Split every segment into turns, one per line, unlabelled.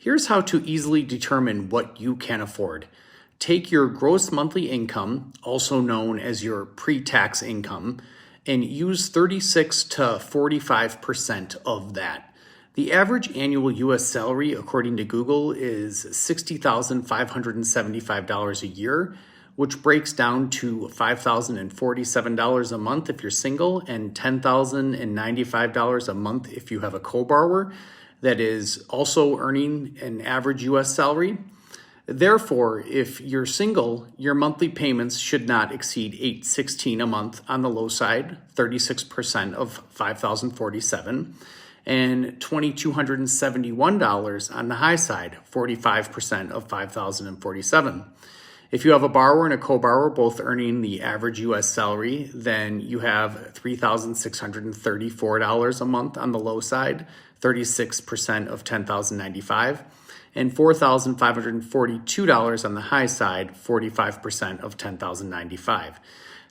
Here's how to easily determine what you can afford. Take your gross monthly income, also known as your pre-tax income, and use 36 to 45% of that. The average annual US salary, according to Google, is $60,575 a year, which breaks down to $5,047 a month if you're single and $10,095 a month if you have a co-borrower that is also earning an average US salary. Therefore, if you're single, your monthly payments should not exceed $816 a month on the low side, 36% of $5,047, and $2,271 on the high side, 45% of $5,047. If you have a borrower and a co-borrower both earning the average US salary, then you have $3,634 a month on the low side, 36% of $10,095, and $4,542 on the high side, 45% of $10,095.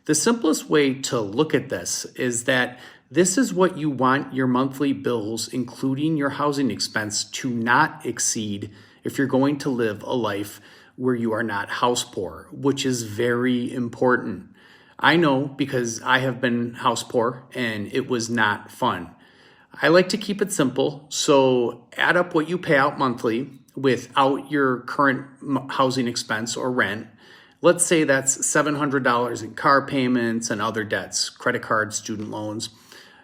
The simplest way to look at this is that this is what you want your monthly bills, including your housing expense, to not exceed if you're going to live a life where you are not house poor, which is very important. I know because I have been house poor and it was not fun. I like to keep it simple, so add up what you pay out monthly without your current housing expense or rent. Let's say that's $700 in car payments and other debts, credit cards, student loans.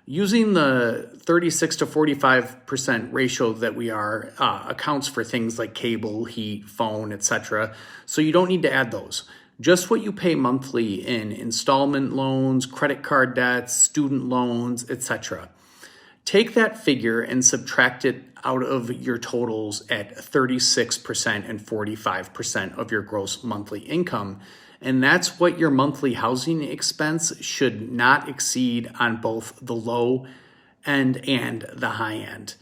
Using the 36 to 45% ratio that we are accounts for things like cable, heat, phone, etc. So you don't need to add those. Just what you pay monthly in installment loans, credit card debts, student loans, etc. Take that figure and subtract it out of your totals at 36% and 45% of your gross monthly income. And that's what your monthly housing expense should not exceed on both the low end and the high end.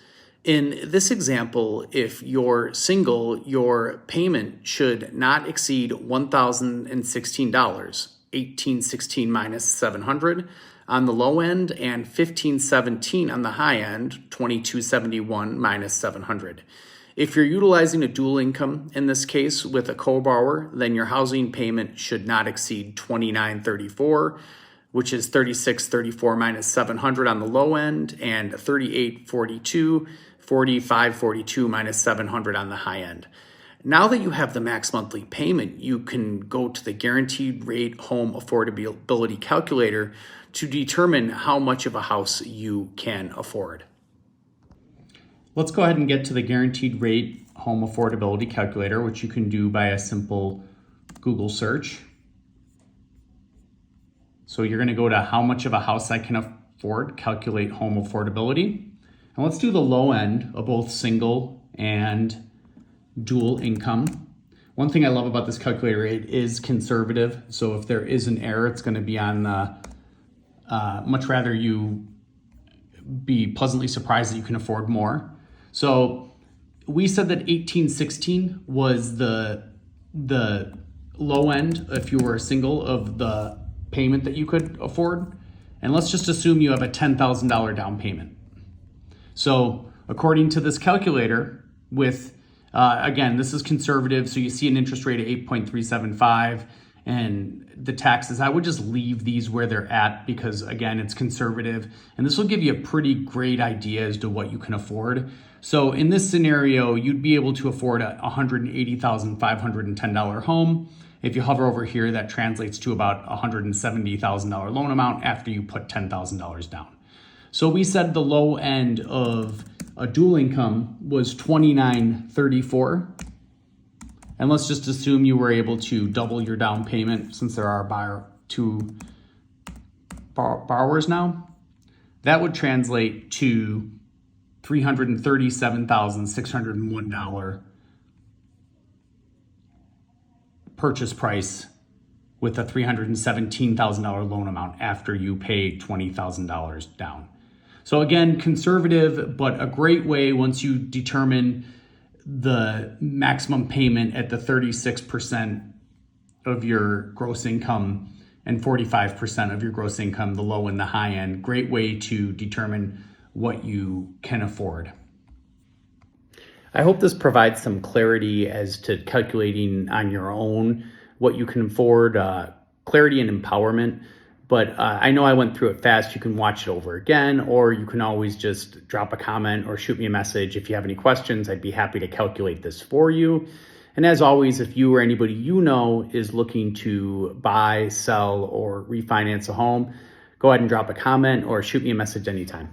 In this example, if you're single, your payment should not exceed $1,016, $1,816 minus $700 on the low end, and $1,517 on the high end, $2,271 minus $700. If you're utilizing a dual income, in this case with a co-borrower, then your housing payment should not exceed $2,934, which is $3,634 minus $700 on the low end, and $3,842, $4,542 minus $700 on the high end. Now that you have the max monthly payment, you can go to the Guaranteed Rate Home Affordability Calculator to determine how much of a house you can afford.
Let's go ahead and get to the Guaranteed Rate Home Affordability Calculator, which you can do by a simple Google search. So you're going to go to how much of a house I can afford, calculate home affordability. And let's do the low end of both single and dual income. One thing I love about this calculator, it is conservative. So if there is an error, it's going to be on the, much rather you be pleasantly surprised that you can afford more. So we said that $1,816 was the low end if you were single of the payment that you could afford. And let's just assume you have a $10,000 down payment. So according to this calculator, with again, this is conservative, so you see an interest rate of 8.375 and the taxes, I would just leave these where they're at because again, it's conservative, and this will give you a pretty great idea as to what you can afford. So in this scenario, you'd be able to afford a $180,510 home. If you hover over here, that translates to about $170,000 loan amount after you put $10,000 down. So we said the low end of a dual income was $2,934. And let's just assume you were able to double your down payment since there are two borrowers now. That would translate to $337,601 purchase price with a $317,000 loan amount after you pay $20,000 down. So again, conservative, but a great way once you determine the maximum payment at the 36% of your gross income and 45% of your gross income, the low and the high end. Great way to determine what you can afford.
I hope this provides some clarity as to calculating on your own what you can afford, clarity and empowerment. But I know I went through it fast. You can watch it over again, or you can always just drop a comment or shoot me a message. If you have any questions, I'd be happy to calculate this for you. And as always, if you or anybody you know is looking to buy, sell, or refinance a home, go ahead and drop a comment or shoot me a message anytime.